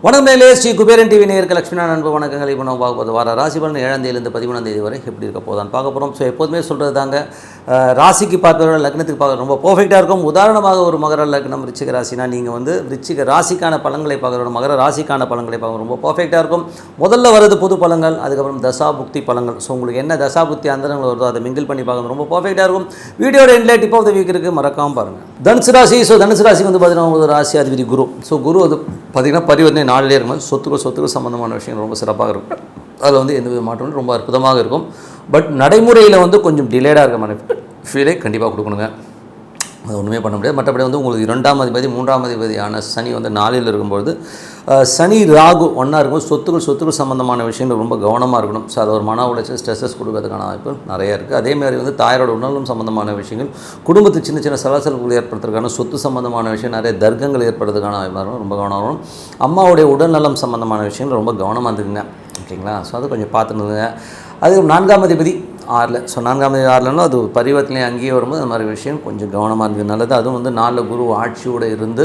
வணக்கம் நேயர்களே, ஸ்ரீ குபேரன் டிவி நேயருக்கு லட்சுமி நண்பு வணக்கங்கள். இப்போ நம்ம பார்க்க போது வார ராசி பலன் 7ஆம் தேதியிலிருந்து 13ஆம் தேதி வரை எப்படி இருக்க போதான்னு பார்க்க போகிறோம். ஸோ எப்போதுமே சொல்கிறது தாங்க, ராசிக்கு பார்ப்பவர்கள் லக்னத்துக்கு பார்க்க ரொம்ப பர்ஃபெக்டாக இருக்கும். உதாரணமாக ஒரு மகர லக்னம் விருச்சிக ராசினா நீங்கள் வந்து விருச்சிக ராசிக்கான பலன்களை பார்க்குறோம், மகர ராசிக்கான பலன்களை பார்க்க ரொம்ப பர்ஃபெக்டாக இருக்கும். முதல்ல வருது பொது பலன்கள், அதுக்கப்புறம் தசாபுக்தி பலன்கள். ஸோ உங்களுக்கு என்ன தசாபுக்தி அந்தரங்கள் வருதோ அதை மிங்கிள் பண்ணி பார்க்க ரொம்ப பர்ஃபெக்டாக இருக்கும். வீடியோட எண்டில் டிப் ஆஃப் த வீக் இருக்குது, மறக்காமல் பாருங்கள். தனுசு ராசி. ஸோ தனுசு ராசிக்கு வந்து பார்த்தீங்கன்னா உங்களுக்கு ராசி அதிபதி குரு. ஸோ குரு வந்து பார்த்திங்கன்னா பரிவர்த்தனை 4 இருக்கும்போது சொத்துக்கள் சம்பந்தமான விஷயங்கள் ரொம்ப சிறப்பாக இருக்கும். அதில் வந்து எந்த வித மாற்றம் ரொம்ப அற்புதமாக இருக்கும். பட் நடைமுறையில் வந்து கொஞ்சம் டிலேடாக இருக்க மாதிரி ஃபீலை கண்டிப்பாக கொடுக்கணுங்க. அது ஒன்றுமே பண்ண முடியாது. மற்றபடி வந்து உங்களுக்கு 2ஆம் அதிபதி 3ஆம் அதிபதியான சனி வந்து 4ல் இருக்கும்பொழுது சனி ராகு ஒன்றா இருக்கும். சொத்துக்கள் சம்மந்தமான விஷயங்கள் ரொம்ப கவனமாக இருக்கணும். ஸோ அது ஒரு மன உளைச்சல் ஸ்ட்ரெஸ்ஸஸ் கொடுக்கறதுக்கான வாய்ப்பு நிறையா இருக்குது. அதேமாதிரி வந்து தாயாரோட உடல்நலம் சம்மந்தமான விஷயங்கள், குடும்பத்துக்கு சின்ன சலசலப்புகள் ஏற்படுத்துறதுக்கான, சொத்து சம்மந்தமான விஷயம் நிறைய தர்க்கங்கள் ஏற்படுறதுக்கான வாய்ப்பு இருக்கும். ரொம்ப கவனம் இருக்கணும். அம்மாவுடைய உடல்நலம் சம்மந்தமான விஷயங்கள் ரொம்ப கவனமாக இருந்துக்குங்க, ஓகேங்களா? ஸோ அது கொஞ்சம் பார்த்துருந்துங்க. அது 4ஆம் அதிபதி 6ல். ஸோ 4ஆம் அதிபதி 6லன்னா அது பரிவர்த்தனை அங்கேயே வரும்போது அந்த மாதிரி விஷயம் கொஞ்சம் கவனமாக இருக்குது, நல்லது. அதுவும் வந்து 4 குரு ஆட்சியோடு இருந்து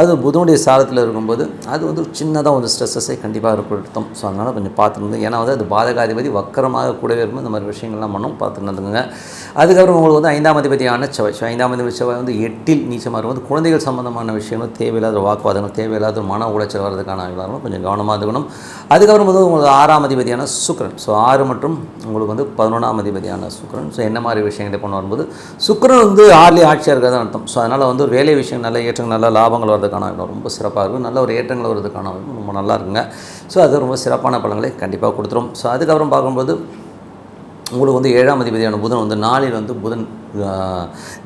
அது புதனுடைய சாரத்தில் இருக்கும்போது அது வந்து சின்னதாக வந்து ஸ்ட்ரெஸ்ஸை கண்டிப்பாக ஏற்படுத்தும். ஸோ அதனால் கொஞ்சம் பார்த்துருந்து, ஏன்னா வந்து அது பாதகாதிபதி வக்கரமாக கூடவே இருக்கும்போது இந்த மாதிரி விஷயங்கள்லாம் பண்ணணும், பார்த்துருந்துங்க. அதுக்கப்புறம் உங்களுக்கு வந்து 5ஆம் அதிபதியான செவ்வாய். ஸோ 5ஆம் அதிபதி செவ்வாய் வந்து 8ல் நீச்சமாக இருக்கும்போது குழந்தைகள் சம்பந்தமான விஷயங்கள், தேவையில்லாத வாக்குவாதங்கள், தேவையில்லாத மன உளைச்சல் வர்றதுக்கான எல்லாரும் கொஞ்சம் கவனமாக இருக்கணும். அதுக்கப்புறம் வந்து உங்களுக்கு 6ஆம் அதிபதியான சுக்கிரன். ஸோ 6 மற்றும் உங்களுக்கு வந்து 11ஆம் அதிபதியான சுக்கிரன். ஸோ என்ன மாதிரி விஷயங்களை பண்ண வரும்போது சுக்கிரன் வந்து 6லேயே ஆட்சியாக இருக்கிறது அர்த்தம். ஸோ அதனால் வந்து ஒரு வேலை விஷயம் நல்ல ஏற்றங்கள், நல்ல லாபங்கள் வரதுக்கான ரொம்ப சிறப்பாக இருக்கும். நல்ல ஒரு ஏற்றங்கள் வருவதற்கான ரொம்ப நல்லா இருக்குங்க. ஸோ அது ரொம்ப சிறப்பான பலன்களை கண்டிப்பாக கொடுத்துரும். ஸோ அதுக்கப்புறம் பார்க்கும்போது உங்களுக்கு வந்து 7ஆம் அதிபதியான புதன் வந்து 4ல் வந்து புதன்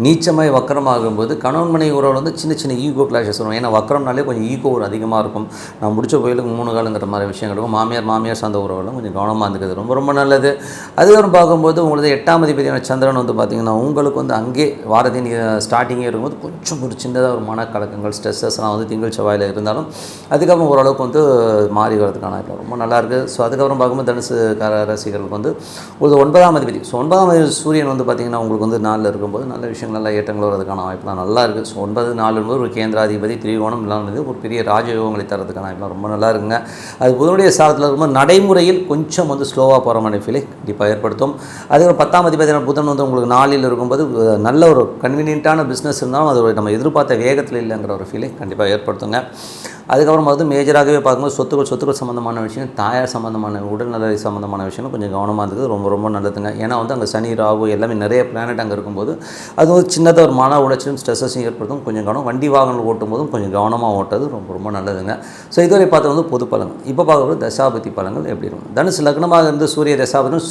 நீச்சமாய் வக்கரமாகும்போது கணவன் மனைவி உறவில் வந்து சின்ன ஈகோ கிளாஷஸ் வரும். ஏன்னா வக்கரம்னாலே கொஞ்சம் ஈகோ ஒரு அதிகமாக இருக்கும். நான் முடிச்ச கோயிலுக்கு 3 காலங்கிற மாதிரி விஷயங்கள் இருக்கும். மாமியார் சார்ந்த உறவுகளும் கொஞ்சம் கவனமாக இருந்துக்கிறது ரொம்ப நல்லது. அதுக்கப்புறம் பார்க்கும்போது உங்களுக்கு 8ஆம் அதிபதியான சந்திரன் வந்து பார்த்திங்கன்னா உங்களுக்கு வந்து அங்கே வாரத்தின் ஸ்டார்டிங்கே இருக்கும்போது கொஞ்சம் ஒரு சின்னதாக ஒரு மனக்கலக்கங்கள், ஸ்ட்ரெஸ்ஸஸ்லாம் வந்து திங்கள் செவ்வாயில் இருந்தாலும் அதுக்கப்புறம் ஓரளவுக்கு வந்து மாறி வரதுக்கான ரொம்ப நல்லாயிருக்கு. ஸோ அதுக்கப்புறம் பார்க்கும்போது தனுசு ரசிகர்களுக்கு வந்து உங்களுக்கு 9ஆம் அதிபதி. ஸோ 9ஆம் அதிபதி சூரியன் வந்து பார்த்திங்கன்னா உங்களுக்கு வந்து 4ல் இருக்கும்போது நல்ல விஷயங்கள், நல்ல ஏற்றங்கள் வருவதற்கான வாய்ப்புலாம் நல்லா இருக்குது. ஸோ 9, 4 ஒரு கேந்திராதிபதி திரிகோணம் இல்லாமல் ஒரு பெரிய ராஜயோகங்களை தரதுக்கான வாய்ப்புலாம் ரொம்ப நல்லா இருக்குங்க. அது புதனுடைய சாரத்தில் இருக்கும்போது நடைமுறையில் கொஞ்சம் வந்து ஸ்லோவாக போகிற மாதிரி ஃபீலை கண்டிப்பாக ஏற்படுத்தும். அதுக்கப்புறம் 10ஆம் அதிபதியான புதன் வந்து உங்களுக்கு 4ல் இருக்கும்போது நல்ல ஒரு கன்வீனியன்ட்டான பிஸ்னஸ் இருந்தாலும் அது நம்ம எதிர்பார்த்த வேகத்தில் இல்லைங்கிற ஒரு ஃபீலை கண்டிப்பாக ஏற்படுத்துங்க. அதுக்கப்புறம் வந்து மேஜராகவே பார்க்கும்போது சொத்துக்கள் சம்மந்தமான விஷயம், தாயார் சம்மந்தமான உடல்நல சம்மந்தமான விஷயம் கொஞ்சம் கவனமாக இருக்குது, ரொம்ப நல்லதுங்க. ஏன்னா வந்து அங்கே சனி ராகு எல்லாமே நிறைய பிளானட் அங்கே இருக்கும்போது அது வந்து சின்னதாக ஒரு மன உளைச்சலும் ஸ்ட்ரெஸ்ஸையும் ஏற்படுத்தும். கொஞ்சம் கவனம், வண்டி வாகனங்கள் ஓட்டும் போதும் கொஞ்சம் கவனமாக ஓட்டுறது ரொம்ப நல்லதுங்க. ஸோ இதுவரை பார்த்தது வந்து பொது பலன்கள். இப்போ பார்க்குறது தசாபதி பலன்கள் எப்படி இருக்கும். தனுசு லக்னமாக இருந்து சூரிய தசாபதி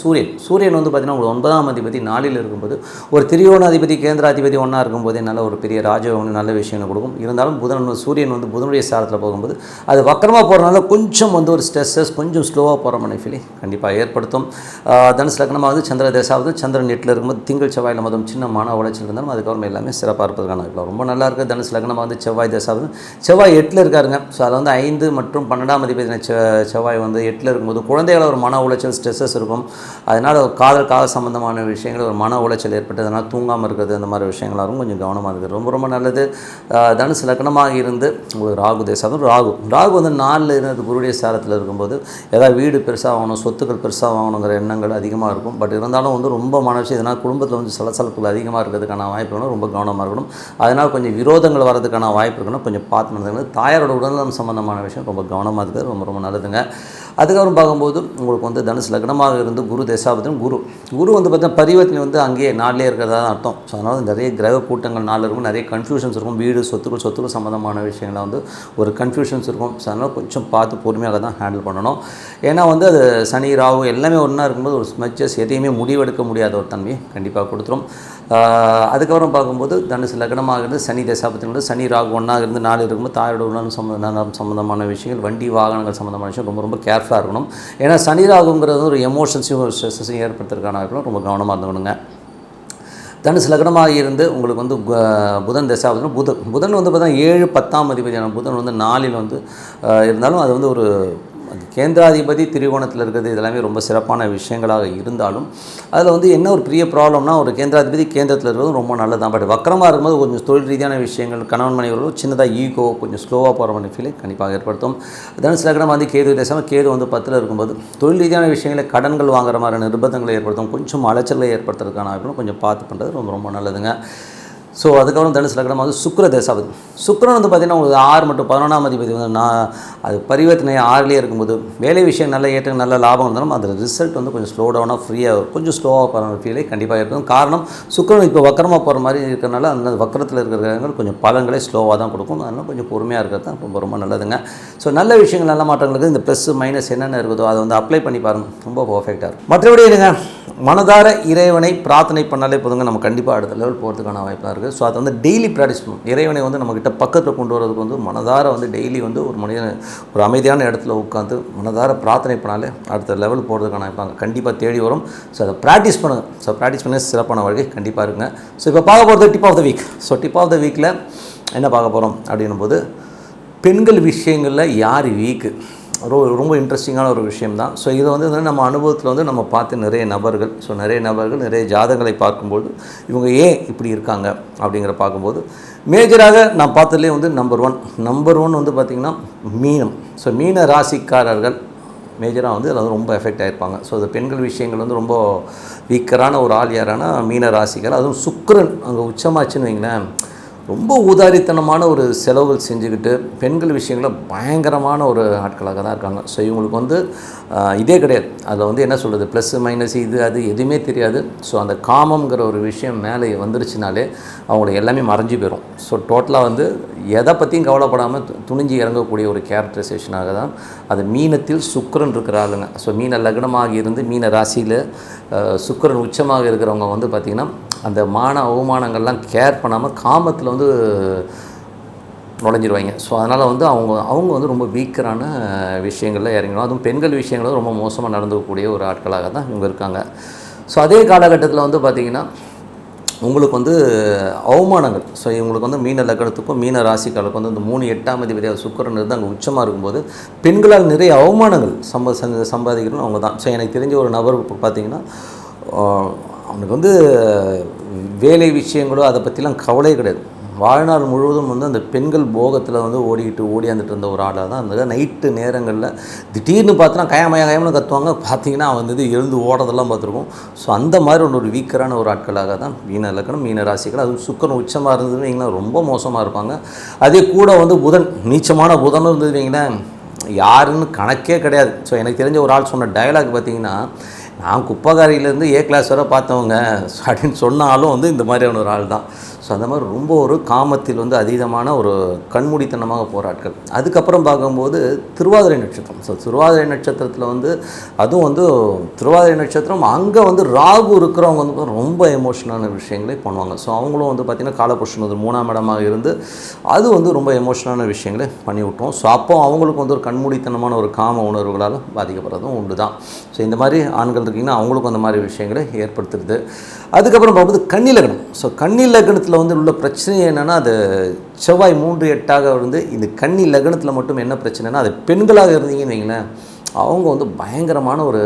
சூரியன் வந்து பார்த்திங்கன்னா உங்களுக்கு 9ஆம் அதிபதி 4ல் இருக்கும்போது ஒரு திரிகோணாதிபதி கேந்திராதிபதி ஒன்றா இருக்கும்போதே நல்ல ஒரு பெரிய ராஜயோகம், நல்ல விஷயங்கள் கொடுக்கும். இருந்தாலும் சூரியன் வந்து புதனுடைய சாரத்தில் போகும்போது அது வக்கரமாக போகிறதுனால கொஞ்சம் வந்து ஒரு ஸ்ட்ரெஸ்ஸஸ் கொஞ்சம் ஸ்லோவாக போகிற மாதிரி ஃபீலிங் கண்டிப்பாக ஏற்படுத்தும். தனுசு லக்னமாக வந்து சந்திர தசாவது சந்திரன் 8ல் இருக்கும்போது திங்கள் செவ்வாயில் மொதல் சின்ன மன உளைச்சல் இருந்தாலும் அதுக்கப்புறம் எல்லாமே சிறப்பாக இருப்பதுக்கான ரொம்ப நல்லா இருக்குது. தனுசு லக்னமாக வந்து செவ்வாய் தசாவது செவ்வாய் 8ல் இருக்காருங்க. ஸோ அதில் வந்து 5 மற்றும் 12ஆம் அதிபதியான செவ்வாய் வந்து 8ல் இருக்கும்போது குழந்தைகளை ஒரு மன உளைச்சல் ஸ்ட்ரெஸ்ஸஸ் இருக்கும். அதனால் காதல் சம்பந்தமான விஷயங்கள் ஒரு மன உளைச்சல் ஏற்பட்டு அதனால் தூங்காமல் இருக்கிறது, அந்த மாதிரி விஷயங்களாகவும் கொஞ்சம் கவனமாக இருக்குது. ரொம்ப நல்லது. தனுசு லக்னமாக இருந்து உங்களுக்கு ராகு தேசாவது ராகு வந்து 4ல் இருந்து குருடைய சாரத்தில் இருக்கும்போது ஏதாவது வீடு பெருசாக வாங்கணும், சொத்துக்கள் பெருசாக வாங்கணுங்கிற எண்ணங்கள் அதிகமாக இருக்கும். பட் இருந்தாலும் வந்து ரொம்ப மனசு இதனால் குடும்பத்தில் வந்து சலசலப்புகள் அதிகமாக இருக்கிறதுக்கான வாய்ப்பு இருக்கணும், ரொம்ப கவனமாக இருக்கணும். அதனால் கொஞ்சம் விரோதங்கள் வரதுக்கான வாய்ப்பு இருக்கணும், கொஞ்சம் பார்த்து நடந்துக்கணும். தாயாரோட உடல்நலம் சம்பந்தமான விஷயம் ரொம்ப கவனமாக இருக்குது, ரொம்ப நல்லதுங்க. அதுக்கப்புறம் பார்க்கும்போது உங்களுக்கு வந்து தனுசு லக்னமாக இருந்து குரு தசாபதியும் குரு வந்து பார்த்தீங்கன்னா பரிவர்த்தனை வந்து அங்கேயே 4லே இருக்கிறதா தான் அர்த்தம். ஸோ அதனால் நிறைய கிரக கூட்டங்கள் 4 இருக்கும், நிறைய கன்ஃபியூஷன்ஸ் இருக்கும். வீடு சொத்துக்கள் சம்மந்தமான விஷயங்களை வந்து ஒரு கன்ஃபியூஷன்ஸ் இருக்கும். ஸோ அதனால் கொஞ்சம் பார்த்து பொறுமையாக தான் ஹேண்டில் பண்ணணும். ஏன்னா வந்து அது சனி ராகு எல்லாமே ஒன்றா இருக்கும்போது ஒரு ஸ்மெச்சஸ் எதையுமே முடிவெடுக்க முடியாத ஒரு தன்மையை கண்டிப்பாக கொடுத்துரும். அதுக்கப்புறம் பார்க்கும்போது தனுசு லக்னமாக இருந்து சனி தசாபத்தினோட சனி ராகு ஒன்றாக இருந்து 4 இருக்கும்போது தாயோட உடல் சம்மந்தமான விஷயங்கள், வண்டி வாகனங்கள் சம்மந்தமான விஷயம் ரொம்ப கேர்ஃபுல்லாக இருக்கணும். ஏன்னா சனி ராகுங்கிறது ஒரு எமோஷன்ஸையும் ஒரு ஸ்ட்ரெஸ்ஸையும் ஏற்படுத்துறதுக்கான இருக்கணும், ரொம்ப கவனமாக இருந்துக்கணுங்க. தனுசு லக்னமாக இருந்து உங்களுக்கு வந்து புதன் தசாபதி புதன் வந்து பார்த்தா 7, 10ஆம் அதிபதியான புதன் வந்து 4ல் வந்து இருந்தாலும் அது வந்து ஒரு கேந்திராதிபதி திரிகோணத்தில் இருக்கிறது இதெல்லாமே ரொம்ப சிறப்பான விஷயங்களாக இருந்தாலும் அதில் வந்து என்ன ஒரு பெரிய ப்ராப்ளம்னா ஒரு கேந்திராதிபதி கேந்திரத்தில் இருக்கிறது ரொம்ப நல்லது தான். பட் வக்கரமாக இருக்கும்போது கொஞ்சம் தொழில் ரீதியான விஷயங்கள் கணவன் மனைவிகளும் சின்னதாக ஈகோ கொஞ்சம் ஸ்லோவாக போகிற மாதிரி ஃபீலை கண்டிப்பாக ஏற்படுத்தும். தனுசு லக்னம் வந்து கேது தேசமாக கேது வந்து 10ல் இருக்கும்போது தொழில் ரீதியான விஷயங்களை கடன்கள் வாங்குற மாதிரி நிர்பந்தங்களை ஏற்படுத்தும், கொஞ்சம் அலைச்சலை ஏற்படுத்துறதுக்கான வாய்ப்புகளும் கொஞ்சம் பார்த்து பண்ணுறது ரொம்ப ரொம்ப நல்லதுங்க. ஸோ அதுக்கப்புறம் தனுசு லக்னம் வந்து சுக்கிர தேசாபதி. சுக்கிரன் வந்து பார்த்திங்கன்னா உங்களுக்கு 6 மற்றும் 11ஆம் அதிபதி வந்து அது பரிவர்த்தனை 6லேயே இருக்கும்போது வேலை விஷயம் நல்ல ஏற்றம் நல்ல லாபம் இருந்தாலும் அது ரிசல்ட் வந்து கொஞ்சம் ஸ்லோ டவுனாக ஃப்ரீயாக கொஞ்சம் ஸ்லோவாக போகிற ஃபீலை கண்டிப்பாக இருக்கும். காரணம் சுக்கிரன் இப்போ வக்கரமாக போகிற மாதிரி இருக்கிறனால அந்த வக்கரத்தில் இருக்கிற கொஞ்சம் பலன்களை ஸ்லோவாக தான் கொடுக்கும். அதனால் கொஞ்சம் பொறுமையாக இருக்கிறது தான் ரொம்ப ரொம்ப நல்லதுங்க. ஸோ நல்ல விஷயங்கள் நல்ல மாற்றங்களுக்கு இந்த ப்ளஸ் மைனஸ் என்னென்ன இருக்குதோ அதை வந்து அப்ளை பண்ணி பாருங்கள், ரொம்ப பர்ஃபெக்டாக இருக்கும். மற்றபடி இல்லைங்க, மனதார இறைவனை பிரார்த்தனை பண்ணாலே போதுங்க, நம்ம கண்டிப்பாக அடுத்த லெவல் போகிறதுக்கான வாய்ப்பாக இருக்குது. ஸோ அதை வந்து டெய்லி ப்ராக்டிஸ் பண்ணணும். இறைவனை வந்து நம்மக்கிட்ட பக்கத்தில் கொண்டு வரதுக்கு வந்து மனதார வந்து டெய்லி வந்து ஒரு மனிதன் ஒரு அமைதியான இடத்துல உட்காந்து மனதார பிரார்த்தனை பண்ணாலே அடுத்த லெவல் போகிறதுக்கான வாய்ப்பாங்க கண்டிப்பாக தேடி வரும். ஸோ அதை ப்ராக்டிஸ் பண்ணுங்கள். ஸோ ப்ராக்டிஸ் பண்ண சிறப்பான வாழ்க்கை கண்டிப்பாக இருக்குங்க. ஸோ இப்போ பார்க்க போகிறது tip of the week. So tip of the வீக்கில் என்ன பார்க்க போகிறோம் அப்படின்னும் போது பெண்கள் விஷயங்களில் யார் வீக்கு ரொம்ப இன்ட்ரெஸ்டிங்கான ஒரு விஷயம் தான். ஸோ இதை வந்து நம்ம அனுபவத்தில் வந்து நம்ம பார்த்து நிறைய நபர்கள் நிறைய ஜாதகங்களை பார்க்கும்போது இவங்க ஏன் இப்படி இருக்காங்க அப்படிங்கிற பார்க்கும்போது மேஜராக நான் பார்த்ததுலேயே வந்து நம்பர் ஒன் வந்து பார்த்திங்கன்னா மீனம். ஸோ மீன ராசிக்காரர்கள் மேஜராக வந்து அதில் ரொம்ப எஃபெக்ட் ஆகிருப்பாங்க. ஸோ அது பெண்கள் விஷயங்கள் வந்து ரொம்ப வீக்கரான ஒரு ஆள் யாரான மீன ராசிக்கார், அதுவும் சுக்கிரன் அங்கே உச்சமாச்சுன்னு வைங்களேன், ரொம்ப ஊதாரித்தனமான ஒரு செலவுகள் செஞ்சுக்கிட்டு பெண்கள் விஷயங்களில் பயங்கரமான ஒரு ஆட்களாக தான் இருக்காங்க. ஸோ இவங்களுக்கு வந்து இதே கிடையாது, அதில் வந்து என்ன சொல்கிறது ப்ளஸ் மைனஸ் இது அது எதுவுமே தெரியாது. ஸோ அந்த காமங்கிற ஒரு விஷயம் மேலே வந்துருச்சுனாலே அவங்களுக்கு எல்லாமே மறைஞ்சு போயிடும். ஸோ டோட்டலாக வந்து எதை பற்றியும் கவலைப்படாமல் துணிஞ்சு இறங்கக்கூடிய ஒரு கேரக்டரைசேஷனாக தான் அது மீனத்தில் சுக்கிரன் இருக்கிற ஆளுங்க. ஸோ மீன லக்னமாக இருந்து மீன ராசியில் சுக்கிரன் உச்சமாக இருக்கிறவங்க வந்து பார்த்திங்கன்னா அந்த அவமானங்கள்லாம் கேர் பண்ணாமல் காமத்தில் வந்து நுழைஞ்சிருவாங்க. ஸோ அதனால் வந்து அவங்க வந்து ரொம்ப வீக்கரான விஷயங்களில் இறங்கணும். அதுவும் பெண்கள் விஷயங்களும் ரொம்ப மோசமாக நடந்துக்கக்கூடிய ஒரு ஆட்களாக தான் இவங்க இருக்காங்க. ஸோ அதே காலகட்டத்தில் வந்து பார்த்திங்கன்னா உங்களுக்கு வந்து அவமானங்கள், ஸோ இவங்களுக்கு வந்து மீன லக்னத்துக்கும் மீன ராசிக்காரருக்கும் வந்து இந்த 3 8ஆம் அதிபதியாக சுக்கிரன் இருந்து அங்கே உச்சமாக இருக்கும்போது பெண்களால் நிறைய அவமானங்கள் சம்பாதிக்கிறோம் அவங்க தான். ஸோ எனக்கு தெரிஞ்ச ஒரு நபர் இப்போ பார்த்திங்கன்னா அவனுக்கு வந்து வேலை விஷயங்களோ அதை பற்றிலாம் கவலையே கிடையாது. வாழ்நாள் முழுவதும் வந்து அந்த பெண்கள் போகத்தில் வந்து ஓடியாந்துட்டு இருந்த ஒரு ஆளாக தான் அந்த நைட்டு நேரங்களில் திடீர்னு பார்த்தோன்னா கயமயம்னு கத்துவாங்க. பார்த்தீங்கன்னா அவன் வந்து எழுந்து ஓடுறதெல்லாம் பார்த்துருக்கோம். ஸோ அந்த மாதிரி ஒரு வீக்கரான ஒரு ஆட்களாக தான் மீன லக்னம் மீன ராசிகள். அதுவும் சுக்கிரன் உச்சமாக இருந்ததுன்னு வைங்களேன் ரொம்ப மோசமாக இருப்பாங்க. அதே கூட வந்து நீச்சமான புதனும் இருந்தது வைங்களேன் யாருன்னு கணக்கே கிடையாது. ஸோ எனக்கு தெரிஞ்ச ஒரு ஆள் சொன்ன டயலாக் பார்த்திங்கன்னா, நான் குப்பகாரியிலேருந்து ஏ கிளாஸ் வரை பார்த்தவங்க அப்படின்னு சொன்னாலும் வந்து இந்த மாதிரியான ஒரு ஆள் தான். ஸோ அந்த மாதிரி ரொம்ப ஒரு காமத்தில் வந்து அதீதமான ஒரு கண்மூடித்தனமாக போகிற ஆட்கள். அதுக்கப்புறம் பார்க்கும்போது திருவாதிரை நட்சத்திரம். ஸோ திருவாதிரை நட்சத்திரத்தில் வந்து அதுவும் வந்து திருவாதிரை நட்சத்திரம் அங்கே வந்து ராகு இருக்கிறவங்க வந்து ரொம்ப எமோஷனான விஷயங்களே பண்ணுவாங்க. ஸோ அவங்களும் வந்து பார்த்திங்கன்னா காலபுருஷன் வந்து 3ஆம் இடமாக இருந்து அது வந்து ரொம்ப எமோஷனான விஷயங்களே பண்ணி விட்டோம். ஸோ அப்போ அவங்களுக்கு வந்து ஒரு கண்மூடித்தனமான ஒரு காம உணர்வுகளால் பாதிக்கப்படுறதும் உண்டு தான். ஸோ இந்த மாதிரி ஆண்கள் இருக்கிங்கன்னா அவங்களுக்கும் அந்த மாதிரி விஷயங்களை ஏற்படுத்துறது. அதுக்கப்புறம் பார்க்கும்போது கன்னி லக்னம். ஸோ கன்னி லக்னத்தில் வந்து உள்ள பிரச்சனை என்னென்னா அது செவ்வாய் 3 8ஆக வந்து இந்த கன்னி லக்னத்தில் மட்டும் என்ன பிரச்சனைனா அது பெண்களாக இருந்தீங்கன்னு வைங்களேன் அவங்க வந்து பயங்கரமான ஒரு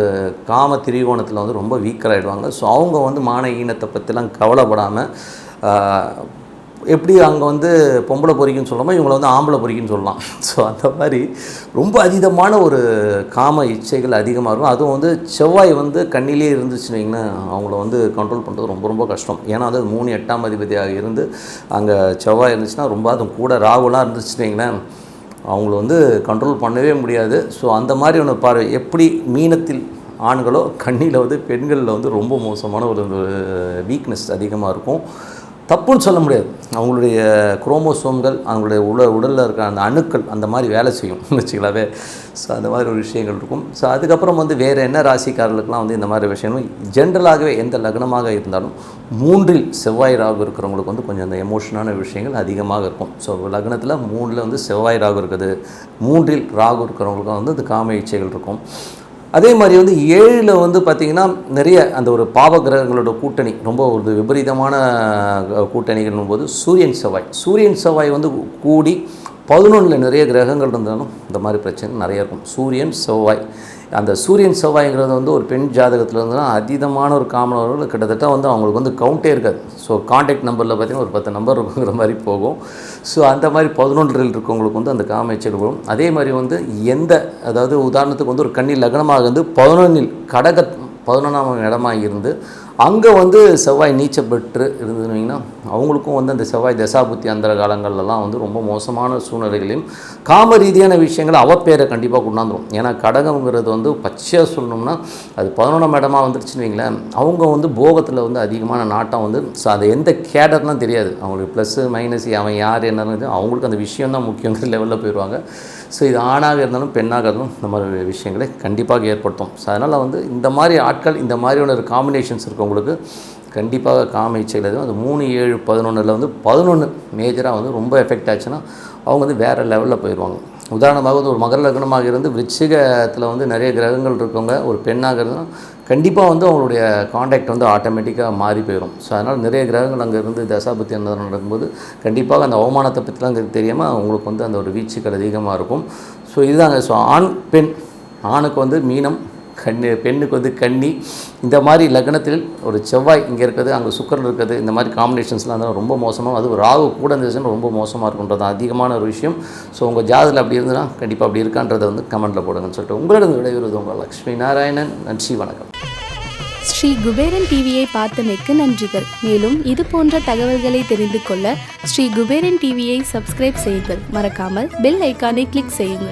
காம திரிகோணத்தில் வந்து ரொம்ப வீக்கராகிடுவாங்க. ஸோ அவங்க வந்து மான ஈனத்தை பற்றிலாம் கவலைப்படாமல் எப்படி அங்கே வந்து பொம்பளை பொறிக்குன்னு சொல்லாமல் இவங்களை வந்து ஆம்பளை பொறிக்குன்னு சொல்லலாம். ஸோ அந்த மாதிரி ரொம்ப அதீதமான ஒரு காம இச்சைகள் அதிகமாக இருக்கும். அதுவும் வந்து செவ்வாய் வந்து கண்ணிலே இருந்துச்சுன்னு வைங்கன்னா அவங்கள வந்து கண்ட்ரோல் பண்ணுறது ரொம்ப ரொம்ப கஷ்டம். ஏன்னா அது 3 8ஆம் அதிபதியாக இருந்து அங்கே செவ்வாய் இருந்துச்சுன்னா ரொம்ப அதுவும் கூட ராகுலாம் இருந்துச்சுன்னு வைங்களேன் அவங்கள வந்து கண்ட்ரோல் பண்ணவே முடியாது. ஸோ அந்த மாதிரி ஒன்று பாரு எப்படி மீனத்தில் ஆண்களோ கண்ணியில் வந்து பெண்களில் வந்து ரொம்ப மோசமான ஒரு வீக்னஸ் அதிகமாக இருக்கும். தப்புன்னு சொல்ல முடியாது. அவங்களுடைய குரோமோசோம்கள் அவங்களுடைய உடலில் இருக்கிற அந்த அணுக்கள் அந்த மாதிரி வேலை செய்யும் வச்சுக்கலாவே. ஸோ அந்த மாதிரி ஒரு விஷயங்கள் இருக்கும். ஸோ அதுக்கப்புறம் வந்து வேறு என்ன ராசிக்காரர்களுக்கெலாம் வந்து இந்த மாதிரி விஷயங்களும் ஜென்ரலாகவே எந்த லக்னமாக இருந்தாலும் 3இல் செவ்வாய் ராகு இருக்கிறவங்களுக்கு வந்து கொஞ்சம் அந்த எமோஷனான விஷயங்கள் அதிகமாக இருக்கும். ஸோ லக்னத்தில் 3இல் வந்து செவ்வாய் ராகு இருக்குது, 3இல் ராகு இருக்கிறவங்களுக்கு வந்து அந்த காம இச்சைகள் இருக்கும். அதே மாதிரி வந்து 7ல் வந்து பார்த்திங்கன்னா நிறைய அந்த ஒரு பாவ கிரகங்களோட கூட்டணி ரொம்ப ஒரு விபரீதமான கூட்டணிகள்னும் போது சூரியன் செவ்வாய் வந்து கூடி 11 நிறைய கிரகங்கள் இருந்தாலும் இந்த மாதிரி பிரச்சனை நிறைய இருக்கும். சூரியன் செவ்வாய், அந்த சூரியன் செவ்வாய்ங்கிறது வந்து ஒரு பெண் ஜாதகத்தில் இருந்ததுன்னா அதீதமான ஒரு காமனவர்கள் கிட்டத்தட்ட வந்து அவங்களுக்கு வந்து கவுண்டே இருக்காது. ஸோ காண்டாக்ட் நம்பரில் பார்த்திங்கன்னா ஒரு 10 நம்பர் இருக்குங்கிற மாதிரி போகும். ஸோ அந்த மாதிரி 11 இருக்கவங்களுக்கு வந்து அந்த காமேச்சல் வரும். அதே மாதிரி வந்து அதாவது உதாரணத்துக்கு வந்து ஒரு கன்னி லக்னமாக வந்து 11 கடக 11ஆம் இடமாக இருந்து அங்கே வந்து செவ்வாய் நீச்சம் பெற்று இருந்ததுன்னா அவங்களுக்கும் வந்து அந்த செவ்வாய் தசாபுத்தி அந்த காலங்கள்லாம் வந்து ரொம்ப மோசமான சூழ்நிலைகளையும் காம ரீதியான விஷயங்களை அவப்பேரை கண்டிப்பாக கொண்டாந்துடும். ஏன்னா கடகங்கிறது வந்து பச்சையாக சொல்லணும்னா அது 11ஆம் இடமா வந்துருச்சுன்னு வைங்களேன், அவங்க வந்து போகத்தில் வந்து அதிகமான நாட்டம் வந்து அது எந்த கேடர்லாம் தெரியாது அவங்களுக்கு. ப்ளஸ்ஸு மைனஸ் அவன் யார் என்னன்னு அவங்களுக்கு அந்த விஷயம் தான் முக்கியங்கிற லெவலில் போயிடுவாங்க. ஸோ இது ஆணாக இருந்தாலும் பெண்ணாக இருந்தாலும் இந்த மாதிரி விஷயங்களை கண்டிப்பாக ஏற்படுத்தும். ஸோ அதனால் வந்து இந்த மாதிரி ஆட்கள் இந்த மாதிரியான ஒரு காம்பினேஷன்ஸ் இருக்கவங்களுக்கு கண்டிப்பாக காம இச்சைகள் எதுவும் அந்த 3, 7, 11 வந்து 11 மேஜராக வந்து ரொம்ப எஃபெக்ட் ஆச்சுன்னா அவங்க வந்து வேறு லெவலில் போயிடுவாங்க. உதாரணமாக வந்து ஒரு மகர லக்னமாக இருந்து விருச்சிகத்தில் வந்து நிறைய கிரகங்கள் இருக்கவங்க ஒரு பெண்ணாக இருந்தால் கண்டிப்பாக வந்து அவங்களுடைய காண்டாக்ட் வந்து ஆட்டோமேட்டிக்காக மாறி போயிடும். ஸோ அதனால் நிறைய கிரகங்கள் அங்கே இருந்து தசாபுத்தி அந்த நடக்கும்போது கண்டிப்பாக அந்த அவமானத்தை பற்றிலாம் தெரியாமல் அவங்களுக்கு வந்து அந்த ஒரு வீச்சுக்கள் அதிகமாக இருக்கும். ஸோ இதுதாங்க. ஸோ ஆண் பெண், ஆணுக்கு வந்து மீனம், பெண்ணுக்கு வந்து கன்னி, இந்த மாதிரி லக்னத்தில் ஒரு செவ்வாய் இங்கே இருக்கிறது, அங்கே சுக்கிரன் இருக்கிறது, இந்த மாதிரி காம்பினேஷன்ஸ்லாம் இருந்தால் ரொம்ப மோசமாக, அது ஒரு ராகு கூட இருந்துச்சுன்னா ரொம்ப மோசமாக இருக்குன்றது அதிகமான ஒரு விஷயம். ஸோ உங்கள் ஜாதகத்தில் அப்படி இருந்ததுன்னா கண்டிப்பாக அப்படி இருக்கான்றதை வந்து கமெண்ட்டில் போடுங்கன்னு சொல்லிட்டு உங்களிடம் விடைபெறுவது உங்கள் லக்ஷ்மி நாராயணன். நன்றி, வணக்கம். ஸ்ரீ குபேரன் டிவியை பார்த்தமைக்கு நன்றிகள். மேலும் இது போன்ற தகவல்களை தெரிந்து கொள்ள ஸ்ரீ குபேரன் டிவியை சப்ஸ்கிரைப் செய்யுங்கள். மறக்காமல் பெல் ஐக்கானை கிளிக் செய்யுங்கள்.